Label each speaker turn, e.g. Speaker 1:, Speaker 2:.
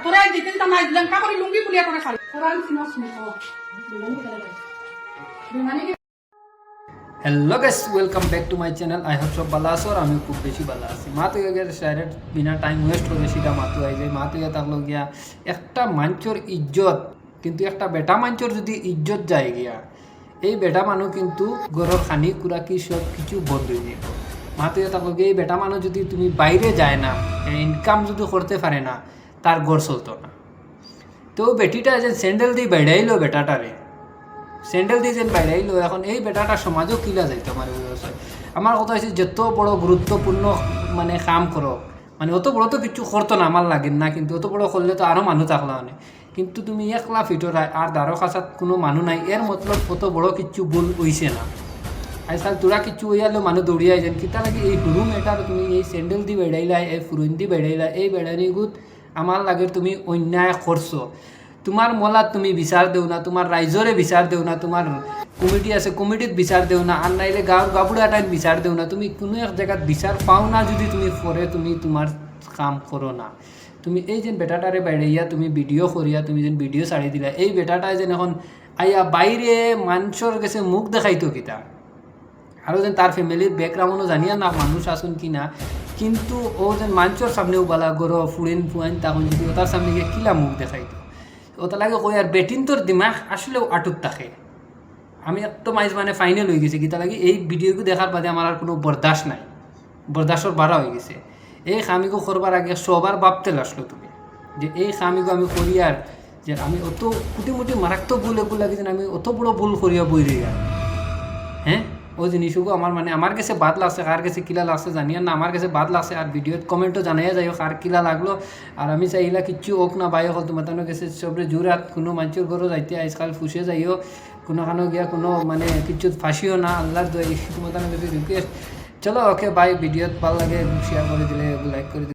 Speaker 1: তোরা দিতেন তা নাই দিলেন কা করে লুঙ্গি পুলিয়া করে খালি কোরআন সিনাস নিও বিমানি
Speaker 2: hello guys welcome back to my channel I hope सब ভালো আছো আর আমি খুব বেশি ভালো আছি মাতো গিয়ে ডাইরেক্ট বিনা টাইম ওয়েস্ট করে সেটা মাতো আই যায় মাতো গিয়ে তাকলো গিয়া একটা মাঞ্চর ইজ্জত কিন্তু একটা বেটা মাঞ্চর যদি ইজ্জত যায় গিয়া এই বেটা মানুষ কিন্তু গরর খানি কুরাকি সব কিছু বন্ধ হয়ে যাবে মাতো গিয়ে তাকলো গিয়ে এই বেটা মানুষ যদি তুমি বাইরে যায় না ইনকাম যদি করতে পারে না তার ঘর চলতো না তো বেটিটা যে স্যান্ডেল দিয়ে বেড়াইলো বেটাটারে স্যান্ডেল দিয়ে যেন বাইরাইলো এখন এই বেটাটা সমাজও কিলা যাইতো আমার ব্যবসায় আমার কথা হচ্ছে যত বড় গুরুত্বপূর্ণ মানে কাম করো মানে অত বড় তো কিছু করতো না আমার লাগে না কিন্তু অত বড় করলে তো আরও মানুষ থাকলো মানে কিন্তু তুমি একলা ফিটরায় আর দ্বারো কাছাত কোনো মানুষ নাই এর মতলব অত বড় কিছু ভুল হইছে না আজকাল তোরা কিছু হইয়ালেও মানুষ দৌড়িয়াই যান কিতা লাগে এই হুরুম এটার তুমি এই স্যান্ডেল দিয়ে বেড়াইলা এই ফুরুন দিয়ে বেড়াইলা এই বেড়ানি গুত আমার লাগে তুমি অন্যায় করছো তোমার মলাত তুমি বিচার দেও না তোমার রাইজরে বিচার দেও না তোমার কমিটি আছে কমিটিত বিচার দেও না আর নাইলে গাঁৱৰ গাবুড়া টাইম বিচার দেও না তুমি কোনো এক জায়গাত বিচার পাও না যদি তুমি পরে তুমি তোমার কাম করো না তুমি এই যে বেটাটারে বাইরেইয়া তুমি ভিডিও করিয়া তুমি যেন ভিডিও ছাড়ি দিলা এই বেটাটায় যেন এখন আইয়া বাইরে মানুষের কাছে মুখ দেখাইতো কিতা আরও যেন তার ফ্যামিলির ব্যাকগ্রাউন্ডও জানিয়া না মানুষ আসুন কি না কিন্তু ও যেন মানুষের সামনেও বলা গরো ফুড়েন ফুয়াইন তখন যদি ওটার সামনে গিয়ে কিলা মুখ দেখাইতো ওটা লাগে কই আর বেটিন তোর দিমাগ আসলেও আটুক থাকে আমি একদম আইজ মানে ফাইনাল হয়ে গেছে গীতা লাগে এই ভিডিওকে দেখার বাদে আমার আর কোনো বরদাস্ত নাই বরদাস্তর বাড়া হয়ে গেছে এই খামিগো করবার আগে সবার ভাবতে লাগলো তুমি যে এই খামিগো আমি করি আর যে আমি অত কুটিমুটি মারাত্মক ভুল এগুলো লাগে যে আমি অত বড় ভুল করিয়া বই রইয়া হ্যাঁ ও জিনিসগুলো আমার মানে আমার কাছে বাদ লাগছে কার কাছে কিলা লাগছে জানিয়া না আমার কাছে বাদ লাগছে আর ভিডিওত কমেন্টও জানাইয়া যাইও কার কিলা লাগলো আর আমি চাইলা কিচ্ছু হোক না বাই হল তোমার কাছে সবরে জোরাত কোনো মানুষের ঘরও যাইতে আজকাল ফুসে যাইও কোনোখানো গিয়া কোনো মানে কিচ্ছু ফাঁসিও না আল্লাহর দোয়া তোমার কাছে রিকোয়েস্ট চলো ওকে বাই ভিডিওত ভালো লাগে শেয়ার করে দিলে লাইক করে দিলে